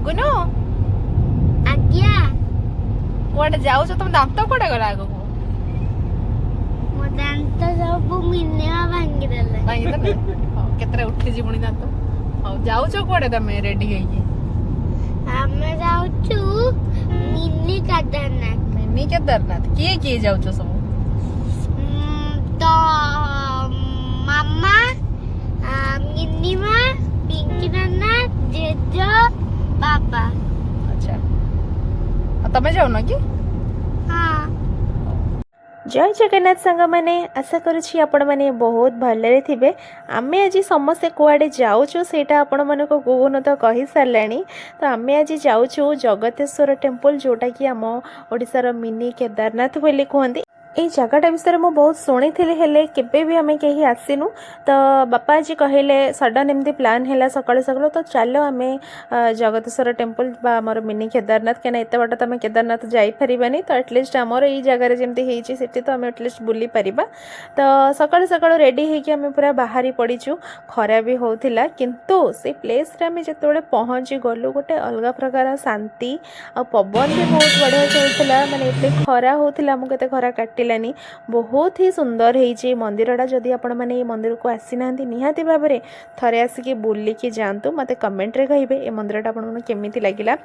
गुगुनु आज्ञा कुआडे जाऊ तुम दांत कुआडे गला आगो मो दांत सब मिनेवा भांगी देले केतरे उठी जीवणी दांत हां जाऊ कुआडे तमे रेडी हेई हमें जाउछु मिनी केदारनाथ किए जाऊ सब तो मामा मिनीमा पिंकी नाना जेजो बाबा अच्छा तमे जाऊ ना कि हाँ जय जगन्नाथ सांग मैंने आशा करुँची आपण मैंने बहुत भलरे थे आमे आज समस्ते कुआडे जाऊँ सेटा आपण मन को गुगुन तो कही सारे तो आमे आज जाऊँ जगतेश्वर टेम्पल जोटा कि आम ओडिशार मिनी केदारनाथ बोली कहते ये जगटा विषय में बहुत शुणी हेले केबे भी आमे कहीं आसीनु तो बापा आज कहले सडन एमती प्लान है सकाल सकाल तो चलो आम जगतेश्वर टेम्पल आमर मिनी केदारनाथ क्या एत बाट तो आम केदारनाथ जापरानी तो एटलिस्ट आमर ये जगार जमी होती तो आम एटलिस्ट बुली पारिबा तो सकाल सकाल रेडी होकि आम पूरा बाहरी पड़ीचु खरा भी होता किंतु से प्लेस रे आम जो पहुँची गलु गोटे अलग प्रकार शांति आ पवन भी बहुत बढ़िया चलता माने एते खरा होता आमको एते खरा काटी बहुत ही सुंदर है मंदिरटा जदि आपण मैंने ये मंदिर को आसी ना निहाती भाव में थरे आसिक बुलिकी जातु मत कमेंट रे कहे ये मंदिरटा आपन केमी लगिला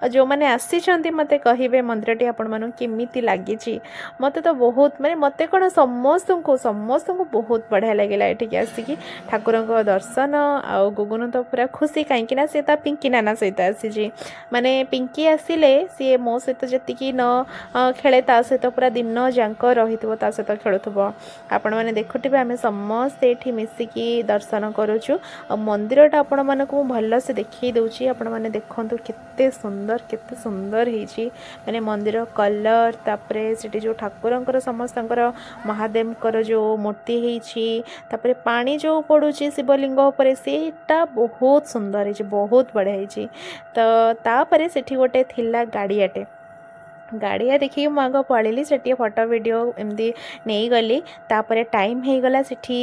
जो मैंने आसी मत कहे मंदिरटी आपण मन केमी लगी मत तो बहुत माने मत कौन समस्त को बहुत बढ़िया लगे ये आसिक ठाकुर दर्शन आउ गुगुन तो पूरा खुशी कहीं सी पिंकी नाना सहित आसी माने पिंकी आसिले सी मो सहित जी न खेले ता सहित पूरा दिन जाक रही सहित खेलुव आपण मैंने देखुवे आम समस्ते ये मिसिकी दर्शन करुचु मंदिरटा आपण मानक भल से देखी दूची आपण मैंने देखु केते सुंदर होती माने मंदिर कलर तापरे सेठी जो ठाकुर समस्त महादेव जो मूर्ति होती पानी जो पड़ुची शिवलिंग उपर सेटा बहुत सुंदर है बहुत बढ़िया होती तो तापरे सेठी गोटे थिला गाड़ियाटे गाड़िया देखिए मुझ आग पड़ेली से फोटो वीडियो एमती नहीं गली तापर टाइम हो गला सेठी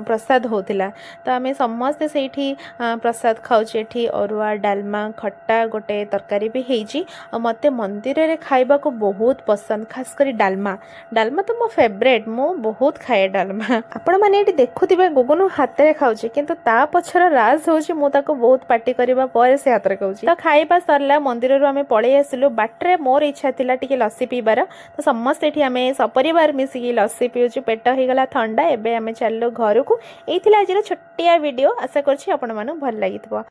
प्रसाद होतिला तो आम समस्ते से प्रसाद खाऊे ये अरुआ डालमा खट्टा गोटे तरकारी भी होती मत मंदिर रे खाइबा को बहुत पसंद खास करी डालमा तो मो फेवरेट मो बहुत खाए डालमा आपण मैंने ये देखुवे गुगुन हाथ में खाऊे किंतु ता पछर राज होची मु ताको बहुत पार्टी करबा पर से हाथ में खाऊची तो खाइबा सरला मंदिर रू आम पळै आसिलु बाटरे मोर इच्छा थिला टिके लस्सी पीबार तो समस्त ये आम सपरिवार मिसिकी लस्सी पीऊँ पेट हो गला ठंडा एबे आम चलु घर को ये आज छोटिया वीडियो आशा करछि आपण मानु भल लागिथबो।